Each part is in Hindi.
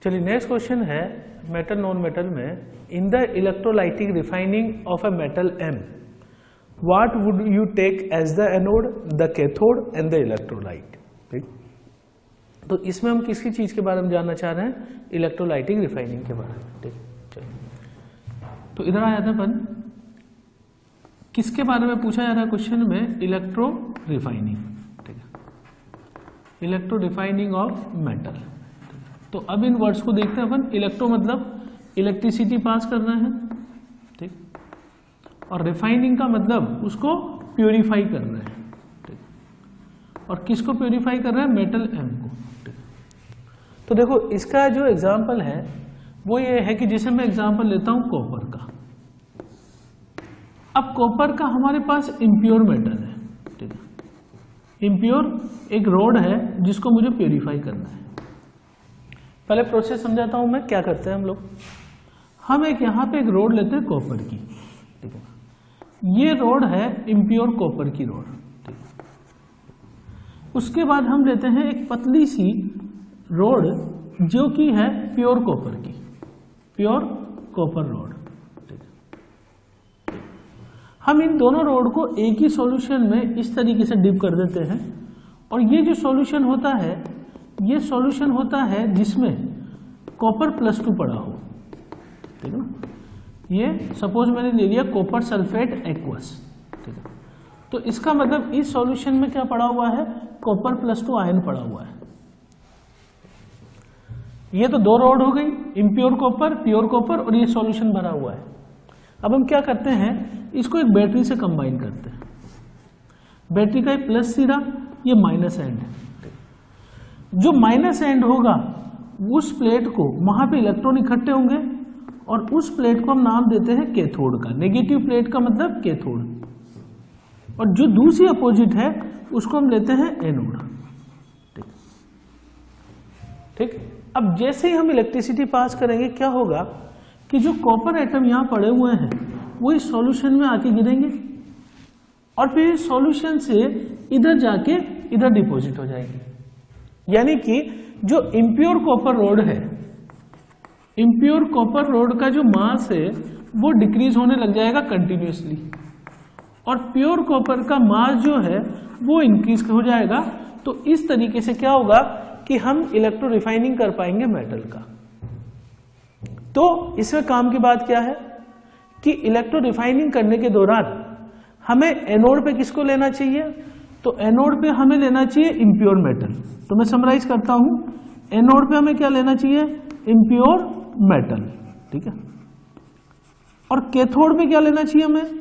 चलिए नेक्स्ट क्वेश्चन है मेटल नॉन मेटल में, in the electrolytic refining of a metal M what would you take as the anode, the cathode and the electrolyte. ठीक, तो इसमें हम किसकी चीज के बारे में जानना चाह रहे हैं, इलेक्ट्रोलाइटिक रिफाइनिंग के बारे में। ठीक, चलिए तो इधर आया था अपन, किसके बारे में पूछा जा रहा है क्वेश्चन में, इलेक्ट्रो रिफाइनिंग। ठीक है, इलेक्ट्रो रिफाइनिंग ऑफ मेटल। तो अब इन वर्ड्स को देखते हैं अपन, इलेक्ट्रो मतलब इलेक्ट्रिसिटी पास करना है, ठीक, और रिफाइनिंग का मतलब उसको प्यूरिफाई करना है। ठीक, और किसको प्यूरिफाई कर रहा है, मेटल M को। ठीक, तो देखो इसका जो एग्जांपल है वो ये है कि जिसे मैं एग्जांपल लेता हूं कॉपर का। अब कॉपर का हमारे पास इम्प्योर मेटल है। ठीक है, इम्प्योर एक रोड है जिसको मुझे प्यूरिफाई करना है। पहले प्रोसेस समझाता हूं मैं, क्या करते हैं हम लोग। हम एक यहां पे एक रोड लेते हैं कॉपर की। ठीक है, ये रोड है इम्प्योर कॉपर की रोड। ठीक है, उसके बाद हम लेते हैं एक पतली सी रोड जो कि है प्योर कॉपर की, प्योर कॉपर रोड। ठीक है, हम इन दोनों रोड को एक ही सॉल्यूशन में इस तरीके से डिप कर देते हैं, और ये जो सॉल्यूशन होता है ये सॉल्यूशन होता है जिसमें कॉपर +2 पड़ा हो। ठीक है ना, ये सपोज मैंने ले लिया कॉपर सल्फेट एक्वस। ठीक है, तो इसका मतलब इस सॉल्यूशन में क्या पड़ा हुआ है, कॉपर +2 आयन पड़ा हुआ है। ये तो दो रोड हो गई, इम्प्योर कॉपर, प्योर कॉपर, और ये सॉल्यूशन भरा हुआ है। अब हम क्या करते हैं, इसको एक बैटरी से कंबाइन करते हैं। बैटरी का एक प्लस सिरा, ये माइनस एंड है। जो माइनस एंड होगा उस प्लेट को, वहां पे इलेक्ट्रॉन इकट्ठे होंगे, और उस प्लेट को हम नाम देते हैं कैथोड का। नेगेटिव प्लेट का मतलब कैथोड, और जो दूसरी अपोजिट है उसको हम लेते हैं एनोड। ठीक, अब जैसे ही हम इलेक्ट्रिसिटी पास करेंगे क्या होगा कि जो कॉपर एटम यहां पड़े हुए हैं वो इस सॉल्यूशन में आके गिरेंगे, और फिर इस सॉल्यूशन से इधर जाके इधर डिपॉजिट हो जाएंगे। यानी कि जो इम्प्योर कॉपर रोड है, इम्प्योर कॉपर रोड का जो मास है वो डिक्रीज होने लग जाएगा कंटिन्यूसली, और प्योर कॉपर का मास जो है वो इंक्रीज हो जाएगा। तो इस तरीके से क्या होगा कि हम इलेक्ट्रो रिफाइनिंग कर पाएंगे मेटल का। तो इसमें काम की बात क्या है कि इलेक्ट्रो रिफाइनिंग करने के दौरान हमें एनोड पे किसको लेना चाहिए, तो एनोड पे हमें लेना चाहिए इम्प्योर मेटल। तो मैं समराइज करता हूं, एनोड पे हमें क्या लेना चाहिए, इम्प्योर मेटल। ठीक है, और कैथोड पे क्या लेना चाहिए हमें,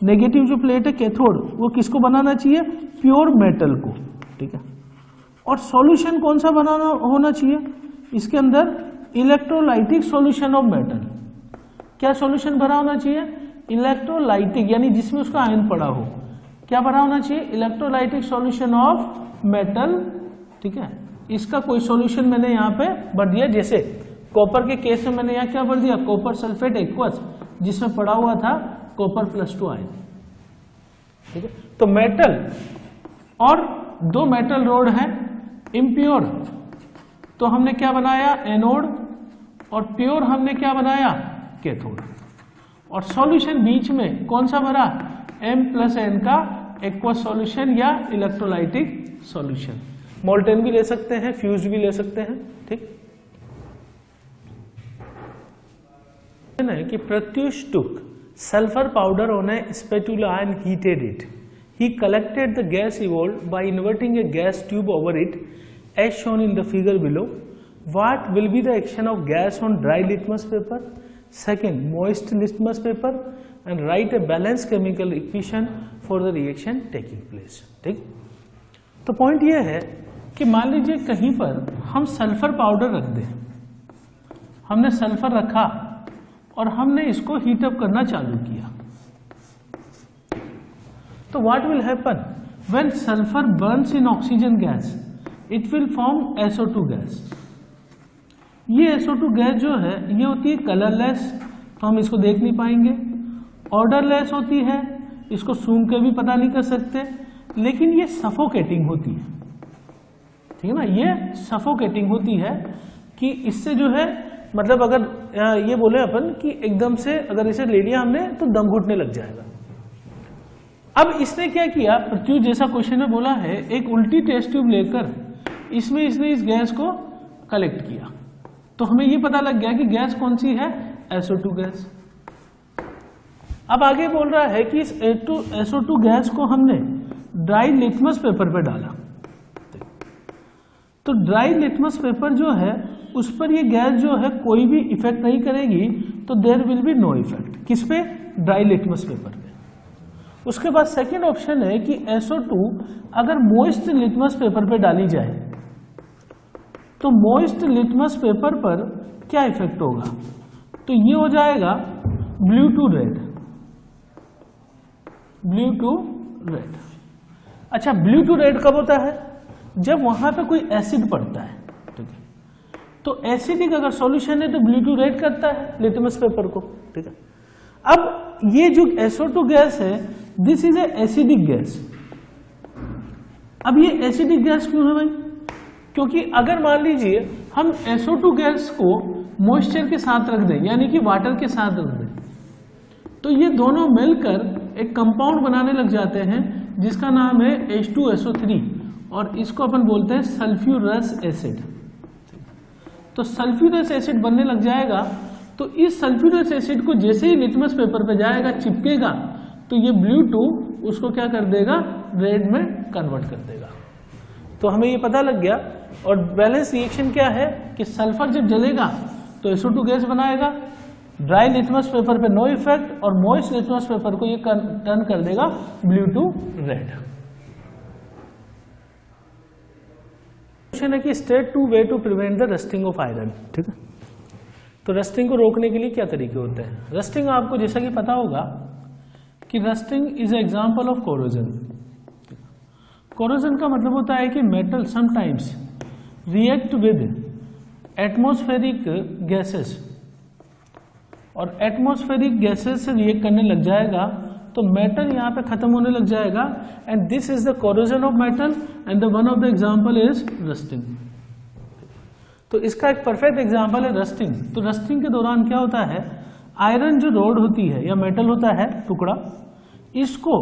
नेगेटिव जो प्लेट है कैथोड, वो किसको बनाना चाहिए, प्योर मेटल को। ठीक है, और सॉल्यूशन कौन सा बनाना होना चाहिए, इसके अंदर इलेक्ट्रोलाइटिक सॉल्यूशन ऑफ मेटल। क्या सॉल्यूशन भरा होना चाहिए, इलेक्ट्रोलाइटिक, यानी जिसमें उसका आयन पड़ा हो। क्या भरा होना चाहिए, इलेक्ट्रोलाइटिक सॉल्यूशन ऑफ मेटल। ठीक है, इसका कोई सॉल्यूशन मैंने यहाँ पे भर दिया, जैसे कॉपर के केस में मैंने यहाँ क्या भर दिया, कॉपर सल्फेट एक्वस, जिसमें पड़ा हुआ था कॉपर +2 आयन। ठीक है, तो मेटल और दो मेटल रोड है, इम्प्योर तो हमने क्या बनाया, एनोड, और प्योर हमने क्या बनाया, कैथोड, और सॉल्यूशन बीच में कौन सा भरा, M+N का एक्वस सॉल्यूशन या इलेक्ट्रोलाइटिक सॉल्यूशन। मोल्टेन भी ले सकते हैं, फ्यूज भी ले सकते हैं। ठीक है कि Pratyush took sulfur powder on a spatula and heated it. He collected the gas evolved by inverting a gas tube over it as shown in the figure below. What will be the action of gas on dry litmus paper? Second, moist litmus paper, and write a balanced chemical equation for the reaction taking place. ठीक, तो पॉइंट ये है कि मान लीजिए कहीं पर हम सल्फर पाउडर रख दें, हमने सल्फर रखा और हमने इसको हीटअप करना चालू किया, तो what will happen when sulphur Burns in oxygen gas, it will form SO2 gas. ये SO2 गैस जो है ये होती है कलरलेस, तो हम इसको देख नहीं पाएंगे, ऑर्डरलेस होती है, इसको सूंघ के भी पता नहीं कर सकते, लेकिन ये सफोकेटिंग होती है। ठीक है ना, ये सफोकेटिंग होती है। कि इससे जो है मतलब अगर ये बोले अपन कि एकदम से अगर इसे ले लिया हमने तो दम घुटने लग जाएगा। अब इसने क्या किया, प्रत्युष जैसा क्वेश्चन में बोला है, एक उल्टी टेस्ट ट्यूब लेकर इसमें इसने इस गैस को कलेक्ट किया, तो हमें ये पता लग गया कि गैस कौन सी है, SO2 गैस। अब आगे बोल रहा है कि इस SO2 गैस को हमने ड्राई लिटमस पेपर पे डाला, तो ड्राई लिटमस पेपर जो है उस पर ये गैस जो है कोई भी इफेक्ट नहीं करेगी, तो there will be no effect. किस पे, ड्राई लिटमस पेपर पे। उसके बाद सेकंड ऑप्शन है कि SO2 अगर मोइस्ट लिटमस पेपर पे डाली जाए तो मोइस्ट लिटमस पेपर पर क्या इफेक्ट होगा, तो ये हो जाएगा blue to red, blue to red. अच्छा, ब्लू टू रेड कब होता है, जब वहां पे कोई एसिड पड़ता है, ठीक है, तो एसिडिक अगर सॉल्यूशन है तो ब्लू टू रेड करता है लिटमस पेपर को, ठीक है। अब ये जो SO2 गैस है, this is a acidic gas. अब ये एसिडिक गैस क्यों है भाई, क्योंकि अगर मान लीजिए हम SO2 गैस को मॉइस्चर के साथ रख दें, यानी कि वाटर के साथ रख दें, तो ये दोनों मिलकर एक कंपाउंड बनाने लग जाते हैं जिसका नाम है H2SO3, और इसको अपन बोलते हैं सल्फ्यूरस एसिड। तो सल्फ्यूरस एसिड बनने लग जाएगा, तो इस सल्फ्यूरस एसिड को जैसे ही लिटमस पेपर पे जाएगा, चिपकेगा, तो ये ब्लू टू उसको क्या कर देगा, रेड में कन्वर्ट कर देगा। तो हमें ये पता लग गया। और बैलेंस रिएक्शन क्या है कि सल्फर जब जलेगा तो SO2 गैस बनाएगा, ड्राई लिटमस पेपर पे नो इफेक्ट, और मॉइस्ट लिटमस पेपर को ये टर्न कर देगा ब्लू टू रेड। क्वेश्चन है कि state two way to prevent the rusting of iron, ठीक है। तो रस्टिंग को रोकने के लिए क्या तरीके होते हैं। रस्टिंग आपको जैसा कि पता होगा कि rusting is a example of corrosion. Corrosion का मतलब होता है कि metal sometimes react with atmospheric gases, और एटमॉस्फेरिक गैसेस से रिएक्ट करने लग जाएगा तो मेटल यहाँ पे खत्म होने लग जाएगा, and this is the corrosion of metal, and the one of the example is rusting. तो इसका एक परफेक्ट एग्जांपल है रस्टिंग। तो रस्टिंग के दौरान क्या होता है, आयरन जो रोड होती है या मेटल होता है टुकड़ा, इसको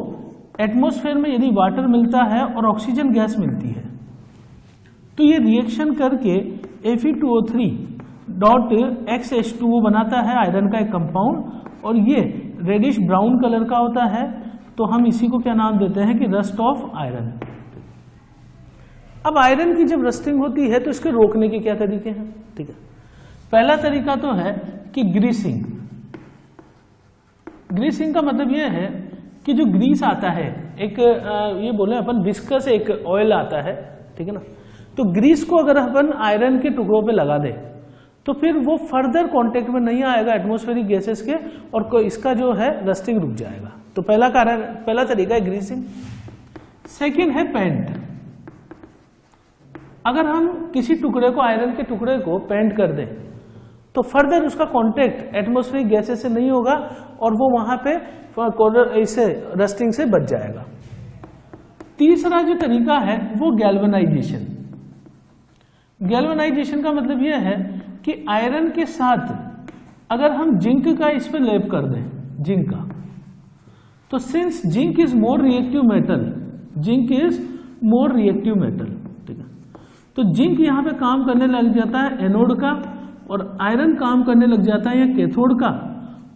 एटमॉस्फेयर में यदि वाटर मिलता है और ऑक्सीजन गैस मिलती है, तो ये रिएक्शन करके Fe2O3 डॉट XH2O बनाता है आयरन का एक कंपाउंड, और ये रेडिश ब्राउन कलर का होता है। तो हम इसी को क्या नाम देते हैं कि रस्ट ऑफ आयरन। अब आयरन की जब रस्टिंग होती है तो इसके रोकने के क्या तरीके हैं, ठीक है। पहला तरीका तो है कि ग्रीसिंग। ग्रीसिंग का मतलब यह है कि जो ग्रीस आता है, एक ये बोले अपन विस्कस एक ऑयल आता है, ठीक है ना, तो ग्रीस को अगर अपन आयरन के टुकड़ों पे लगा दे तो फिर वो फर्दर कांटेक्ट में नहीं आएगा एटमॉस्फेरिक गैसेस के, और इसका जो है रस्टिंग रुक जाएगा। तो पहला तरीका है ग्रीसिंग। सेकंड है पेंट। अगर हम किसी टुकड़े को, आयरन के टुकड़े को पेंट कर दें तो फर्दर उसका कांटेक्ट एटमॉस्फेरिक गैसेस से नहीं होगा और वो वहां पे इसे रस्टिंग से बच जाएगा। तीसरा जो तरीका है वो गैल्वेनाइजेशन। गैल्वेनाइजेशन का मतलब यह है कि आयरन के साथ अगर हम जिंक का इस पे लेप कर दें, जिंक का, तो since zinc is more reactive metal, zinc is more reactive metal, ठीक है, तो जिंक यहां पे काम करने लग जाता है एनोड का, और आयरन काम करने लग जाता है या कैथोड का,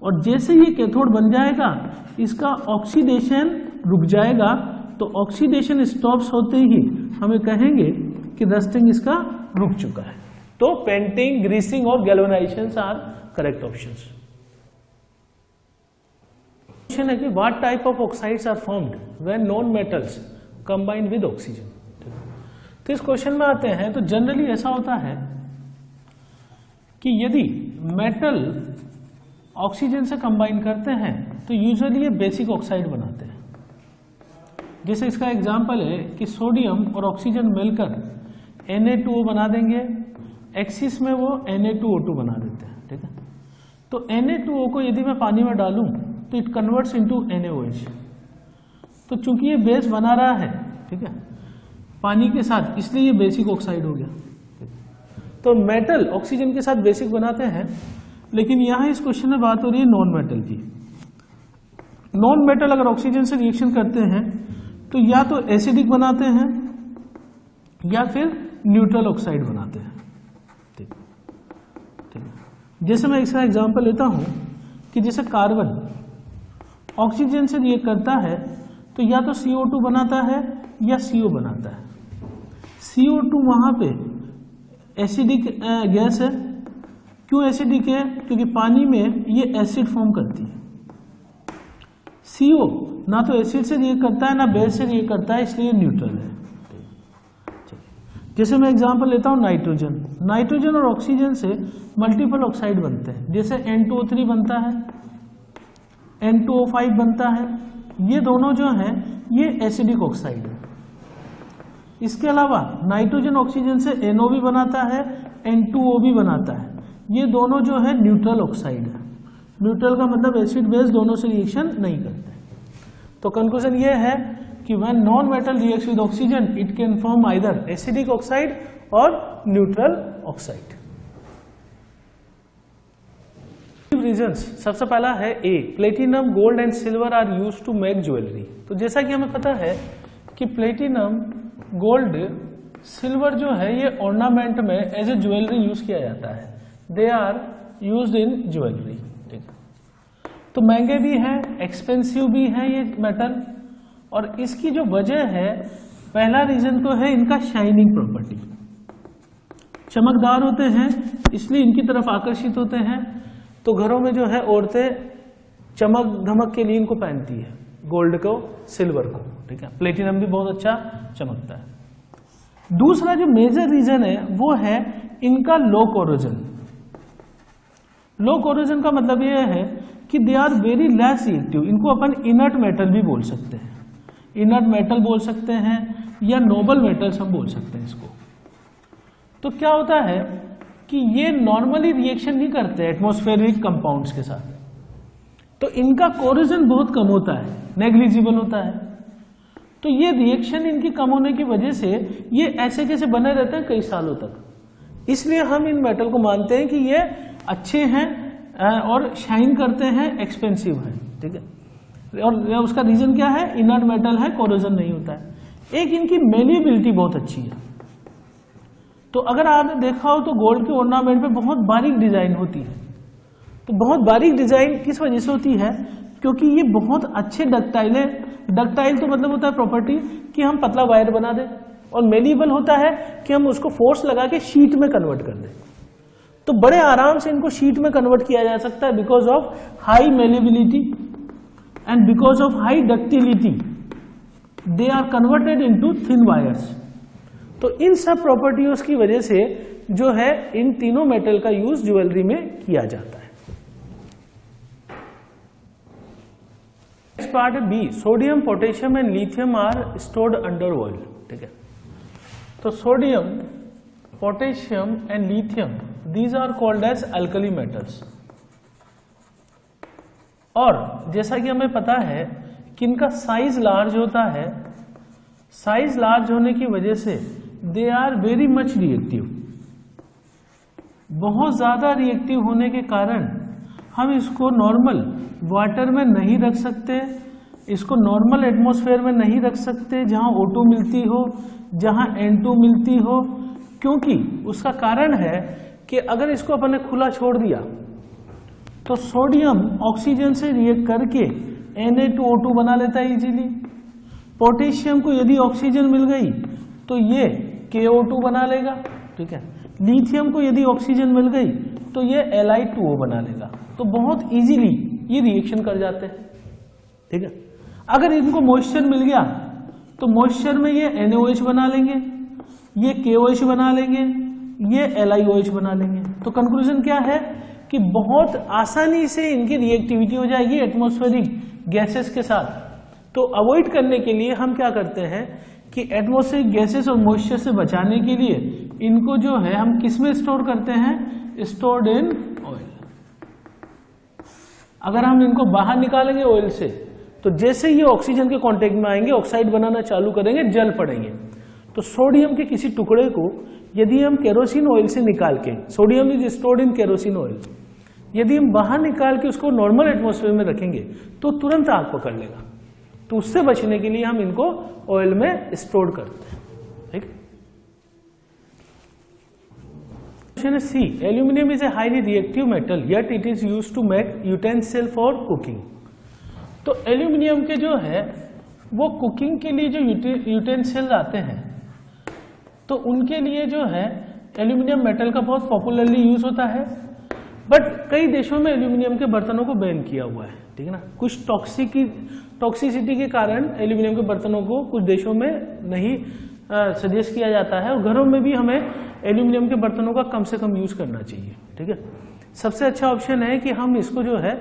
और जैसे ये कैथोड बन जाएगा इसका ऑक्सीडेशन रुक जाएगा। तो ऑक्सीडेशन स्टॉप्स होते ही हमें कहेंगे कि रस्टिंग इसका रुक चुका है। तो पेंटिंग, ग्रीसिंग और galvanization are correct options. Question है कि what type of oxides are formed when non metals combined with oxygen. तो इस क्वेश्चन में आते हैं तो जनरली ऐसा होता है कि यदि मेटल ऑक्सीजन से कंबाइन करते हैं तो यूजुअली ये बेसिक ऑक्साइड बनाते हैं। जैसे इसका एग्जांपल है कि सोडियम और ऑक्सीजन मिलकर Na2O बना देंगे, एक्सिस में वो Na2O2 बना देते हैं, ठीक है। तो Na2O को यदि मैं पानी में डालूं तो इट कन्वर्ट्स इनटू NaOH। तो चूंकि ये बेस बना रहा है, ठीक है, पानी के साथ, इसलिए ये बेसिक ऑक्साइड हो गया। तो तो मेटल ऑक्सीजन के साथ बेसिक बनाते हैं, लेकिन यहां इस क्वेश्चन में बात हो रही है नॉन मेटल की। नॉन मेटल अगर ऑक्सीजन से रिएक्शन करते हैं तो या तो एसिडिक बनाते हैं या फिर न्यूट्रल ऑक्साइड बनाते हैं। ठीक ठीक जैसे मैं इसका एग्जांपल लेता हूं कि जैसे कार्बन ऑक्सीजन से रिएक्ट करता है तो या तो CO2 बनाता है या CO बनाता है। CO2 वहां पे एसिडिक गैस है। क्यों एसिडिक है? क्योंकि पानी में ये एसिड फॉर्म करती है। CO ना तो एसिड से रिएक्ट करता है ना बेस से रिएक्ट करता है, इसलिए न्यूट्रल है। जैसे मैं एग्जांपल लेता हूं नाइट्रोजन। नाइट्रोजन और ऑक्सीजन से मल्टीपल ऑक्साइड बनते हैं, जैसे N2O3 बनता है, N2O5 बनता है। ये दोनों जो हैं ये एसिडिक ऑक्साइड है। इसके अलावा नाइट्रोजन ऑक्सीजन से NO भी बनाता है, N2O भी बनाता है। ये दोनों जो है न्यूट्रल ऑक्साइड है। न्यूट्रल का मतलब एसिड बेस दोनों से रिएक्शन नहीं करते। तो कंक्लूजन ये है कि when non metal reacts with oxygen it can form either acidic oxide और न्यूट्रल ऑक्साइड। रीजंस, सबसे पहला है A, platinum, gold and silver are used to make jewellery. तो जैसा कि हमें पता है कि प्लेटिनम, गोल्ड, सिल्वर जो है ये ऑर्नामेंट में एज ए ज्वेलरी यूज किया जाता है। They are used in jewellery. ठीक है, तो महंगे भी हैं, एक्सपेंसिव भी हैं ये मेटल। और इसकी जो वजह है, पहला रीजन तो है इनका शाइनिंग प्रॉपर्टी। चमकदार होते हैं इसलिए इनकी तरफ आकर्षित होते हैं। तो घरों में जो है औरतें चमक धमक के लिए इनको पहनती है, गोल्ड को, सिल्वर को। ठीक है, प्लेटिनम भी बहुत अच्छा चमकता है। दूसरा जो मेजर रीजन है वो है इनका लो कोरोजन। लो कोरोजन का मतलब यह है कि they are very less reactive. इनको अपन इनर्ट मेटल भी बोल सकते हैं, इनर्ट मेटल बोल सकते हैं या नोबल मेटल्स हम बोल सकते हैं इसको। तो क्या होता है कि ये नॉर्मली रिएक्शन नहीं करते एटमॉस्फेरिक कंपाउंड्स के साथ, तो इनका कोरोजन बहुत कम होता है, नेग्लिजिबल होता है। तो ये रिएक्शन इनकी कम होने की वजह से ये ऐसे कैसे बने रहते हैं कई सालों तक। इसलिए हम इन मेटल को मानते हैं कि ये अच्छे हैं और शाइन करते हैं, एक्सपेंसिव हैं। ठीक है, और उसका रीजन क्या है? इनर्ट मेटल है, कोरोजन नहीं होता है। एक इनकी मेल्यूबिलिटी बहुत अच्छी है। तो अगर आपने देखा हो तो गोल्ड के ऑर्नामेंट पे बहुत बारीक डिजाइन होती है। तो बहुत बारीक डिजाइन किस वजह से होती है? क्योंकि ये बहुत अच्छे डक्टाइल है। डक्टाइल तो मतलब होता है प्रॉपर्टी कि हम पतला वायर बना दें, और मेलिएबल होता है कि हम उसको फोर्स लगा के शीट में कन्वर्ट कर दें। तो बड़े आराम से इनको शीट में कन्वर्ट किया जा सकता है because of high malleability and because of high ductility they are converted into thin wires. तो इन सब प्रॉपर्टीज की वजह से जो है इन तीनों मेटल का यूज ज्वेलरी में किया जाता है। नेक्स्ट पार्ट है B, sodium, potassium and lithium are stored under oil. ठीक है, तो sodium, potassium and lithium these are called as alkali metals. और जैसा कि हमें पता है कि इनका साइज लार्ज होता है, साइज लार्ज होने की वजह से they are very much reactive. बहुत ज्यादा रिएक्टिव होने के कारण हम इसको नॉर्मल वाटर में नहीं रख सकते, इसको नॉर्मल एटमॉस्फेयर में नहीं रख सकते जहां O2 मिलती हो, जहां N2 मिलती हो। क्योंकि उसका कारण है कि अगर इसको अपन ने खुला छोड़ दिया तो सोडियम ऑक्सीजन से रिएक्ट करके Na2O2 बना लेता है इजीली। पोटेशियम को यदि ऑक्सीजन मिल गई तो ये KO2 बना लेगा। ठीक है, लिथियम को यदि ऑक्सीजन मिल गई तो ये Li2O बना लेगा। तो बहुत इजीली ये रिएक्शन कर जाते हैं। ठीक है, अगर इनको मॉइस्चर मिल गया तो मॉइस्चर में ये NaOH बना लेंगे, ये KOH बना लेंगे, ये LiOH बना लेंगे। तो कंक्लूजन क्या है कि बहुत आसानी से इनकी रिएक्टिविटी हो जाएगी एटमॉस्फेरिक गैसेस के साथ। तो अवॉइड करने के लिए हम क्या करते हैं कि एटमॉस्फेरिक गैसेस और मॉइस्चर से बचाने के लिए इनको जो है हम किस में स्टोर करते हैं? Stored in oil. अगर हम इनको बाहर निकालेंगे ऑयल से तो जैसे ही ऑक्सीजन के कांटेक्ट में आएंगे ऑक्साइड बनाना चालू करेंगे, जल पड़ेंगे। तो सोडियम के किसी टुकड़े को यदि हम केरोसिन ऑयल से निकाल के, sodium is stored in kerosene oil, यदि हम बाहर निकाल के उसको नॉर्मल एटमॉस्फेयर में रखेंगे तो तुरंत आग पकड़ लेगा। तो उससे बचने के लिए हम इनको ऑयल में स्टोर करते हैं। ठीक। क्वेश्चन है C, aluminium is a highly reactive metal yet it is used to make utensil for cooking. तो एल्यूमिनियम के जो है वो कुकिंग के लिए जो यूटेंसिल आते हैं तो उनके लिए जो है एल्यूमिनियम मेटल का बहुत पॉपुलरली यूज होता है, बट कई देशों में एल्यूमिनियम के बर्तनों को बैन किया हुआ है। ठीक है ना, कुछ टॉक्सिसिटी के कारण एल्यूमिनियम के बर्तनों को कुछ देशों में नहीं सजेस्ट किया जाता है, और घरों में भी हमें एल्यूमिनियम के बर्तनों का कम से कम यूज करना चाहिए। ठीक है, सबसे अच्छा ऑप्शन है कि हम इसको जो है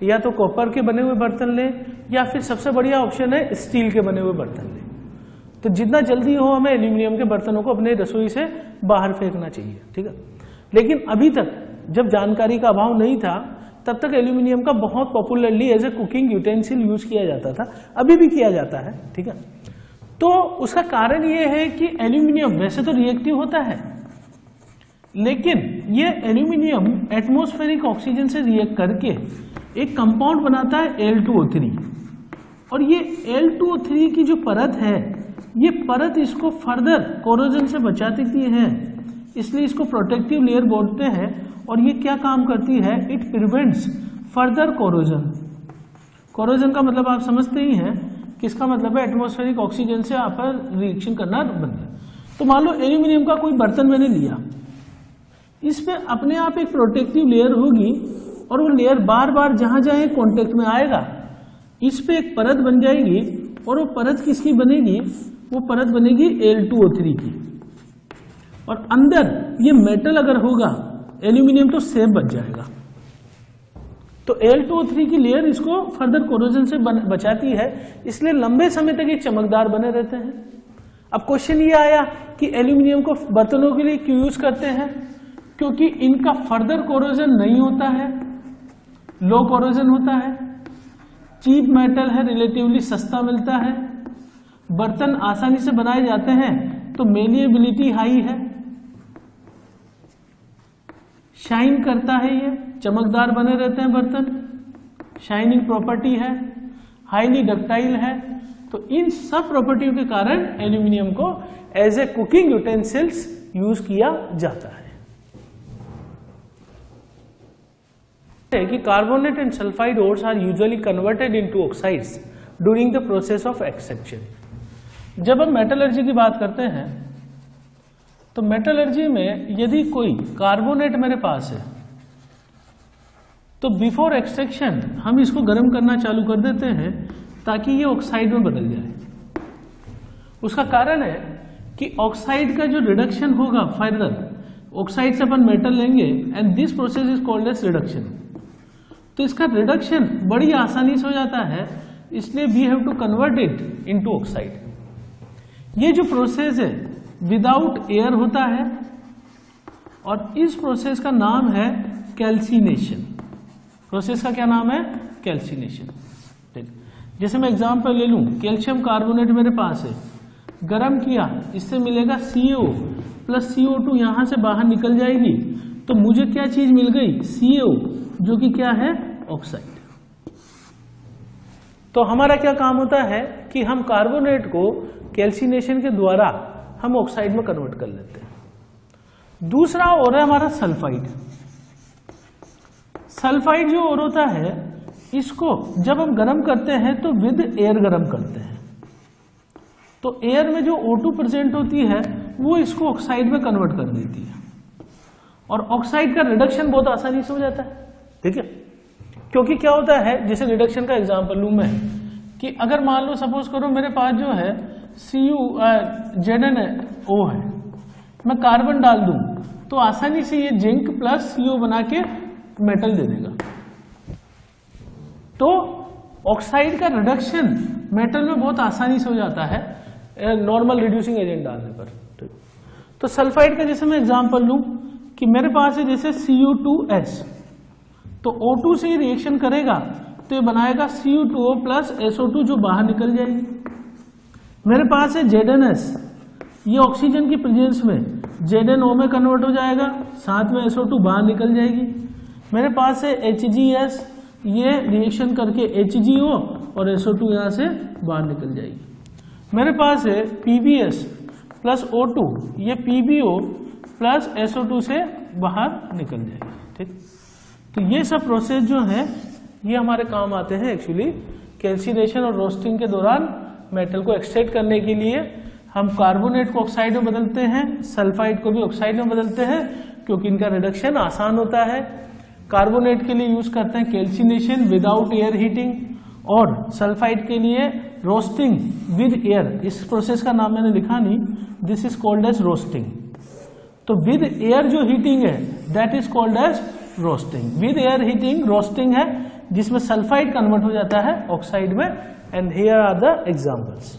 या तो कॉपर के बने हुए बर्तन लें, या फिर सबसे बढ़िया ऑप्शन है स्टील के बने हुए बर्तन लें। तो जितना जल्दी हो हमें एल्यूमिनियम के बर्तनों को अपने रसोई से बाहर फेंकना चाहिए। ठीक है, लेकिन अभी तक जब जानकारी का अभाव नहीं था तब तक एल्यूमिनियम का बहुत popularly as a cooking utensil use किया जाता था, अभी भी किया जाता है। ठीक है, तो उसका कारण ये है कि एल्यूमिनियम वैसे तो रिएक्टिव होता है, लेकिन ये एल्यूमिनियम एटमॉस्फेरिक ऑक्सीजन से रिएक्ट करके एक कंपाउंड बनाता है Al2O3, और ये Al2O3 की जो परत है ये परत इसको फर्दर कोरोजन से बचा देती है, इसलिए इसको प्रोटेक्टिव लेयर बोलते हैं। और ये क्या काम करती है, it prevents further corrosion. Corrosion का मतलब आप समझते ही हैं, किसका मतलब है, एटमॉस्फेरिक ऑक्सीजन से आप रिएक्शन करना बंद है। तो मान लो एल्यूमिनियम का कोई बर्तन मैंने लिया, इस पे अपने आप एक प्रोटेक्टिव लेयर होगी, और वो लेयर बार बार जहां जहां कांटेक्ट में आएगा इस पे एक परत बन जाएगी, और वो परत किसकी बनेगी, वो परत बनेगी Al2O3 की, और अंदर ये मेटल अगर होगा एल्यूमिनियम तो सेफ बच जाएगा। तो Al2O3 की लेयर इसको फर्दर कोरोजन से बचाती है, इसलिए लंबे समय तक ये चमकदार बने रहते हैं। अब क्वेश्चन ये आया कि एल्यूमिनियम को बर्तनों के लिए क्यों यूज करते हैं, क्योंकि इनका फर्दर कोरोजन नहीं होता है, लो कोरोजन होता है, चीप मेटल है, रिलेटिवली सस्ता मिलता है, बर्तन आसानी से बनाए जाते हैं, तो मेलिएबिलिटी हाई है, शाइन करता है, ये चमकदार बने रहते हैं बर्तन, शाइनिंग प्रॉपर्टी है, हाईली डक्टाइल है। तो इन सब प्रॉपर्टियों के कारण एल्यूमिनियम को as a cooking utensils use किया जाता है। कि carbonate and sulphide ores are usually converted into oxides during the process of extraction. जब हम मेटलर्जी की बात करते हैं तो मेटलर्जी में यदि कोई कार्बोनेट मेरे पास है तो बिफोर एक्सट्रैक्शन हम इसको गर्म करना चालू कर देते हैं ताकि ये ऑक्साइड में बदल जाए। उसका कारण है कि ऑक्साइड का जो रिडक्शन होगा फर्दर, ऑक्साइड से अपन मेटल लेंगे and this process is called as reduction. तो इसका रिडक्शन बड़ी आसानी से हो जाता है, इसलिए we have to convert it into oxide. ये जो प्रोसेस है विदाउट एयर होता है, और इस प्रोसेस का नाम है कैल्सिनेशन। प्रोसेस का क्या नाम है, कैल्सिनेशन। जैसे मैं एग्जांपल ले लूं, कैल्शियम कार्बोनेट मेरे पास है, गरम किया, इससे मिलेगा CO प्लस CO2, यहां से बाहर निकल जाएगी, तो मुझे क्या चीज मिल गई, CO, जो कि क्या है, ऑक्साइड। तो हमारा क्या काम होता है कि हम कार्बोनेट को कैल्सिनेशन के द्वारा हम ऑक्साइड में कन्वर्ट कर लेते हैं। दूसरा और है हमारा सल्फाइड। सल्फाइड जो और होता है, इसको जब हम गर्म करते हैं तो विद एयर गर्म करते हैं, तो एयर में जो O2 प्रेजेंट होती है वो इसको ऑक्साइड में कन्वर्ट कर देती है, और ऑक्साइड का रिडक्शन बहुत आसानी से हो जाता है। ठीक है, क्योंकि क्या होता है, जैसे रिडक्शन का एग्जांपल लूं मैं, कि अगर मान लो सपोज करो मेरे पास जो है ZnO है, मैं कार्बन डाल दूं तो आसानी से ये जिंक प्लस CO बना के मेटल दे देगा। तो ऑक्साइड का रिडक्शन मेटल में बहुत आसानी से हो जाता है नॉर्मल रिड्यूसिंग एजेंट डालने पर। तो सल्फाइड का जैसे मैं एग्जांपल लूं कि मेरे पास है जैसे Cu2S, तो O2 से रिएक्शन करेगा तो ये बनाएगा Cu2O प्लस SO2 जो बाहर निकल जाएगी। मेरे पास है ZnS, ये ऑक्सीजन की प्रेजेंस में ZnO में कन्वर्ट हो जाएगा, साथ में SO2 बाहर निकल जाएगी। मेरे पास है HGS, ये रिएक्शन करके HGO और SO2 यहाँ से बाहर निकल जाएगी। मेरे पास है PbS प्लस O2, ये PbO प्लस SO2 से बाहर निकल जाएगी। ठीक, तो ये सब प्रोसेस जो है ये हमारे काम आते हैं एक्चुअली कैल्सिनेशन और रोस्टिंग के दौरान मेटल को एक्सट्रैक्ट करने के लिए। हम कार्बोनेट को ऑक्साइड में बदलते हैं, सल्फाइड को भी ऑक्साइड में बदलते हैं क्योंकि इनका रिडक्शन आसान होता है। कार्बोनेट के लिए यूज करते हैं कैल्सिनेशन विदाउट एयर हीटिंग, और सल्फाइड के लिए रोस्टिंग विद एयर। इस प्रोसेस का नाम मैंने लिखा नहीं, this is called as roasting. तो विद एयर जो हीटिंग है that is called as roasting. With air heating roasting है जिसमें सल्फाइड कन्वर्ट हो जाता है ऑक्साइड में। And here are the examples.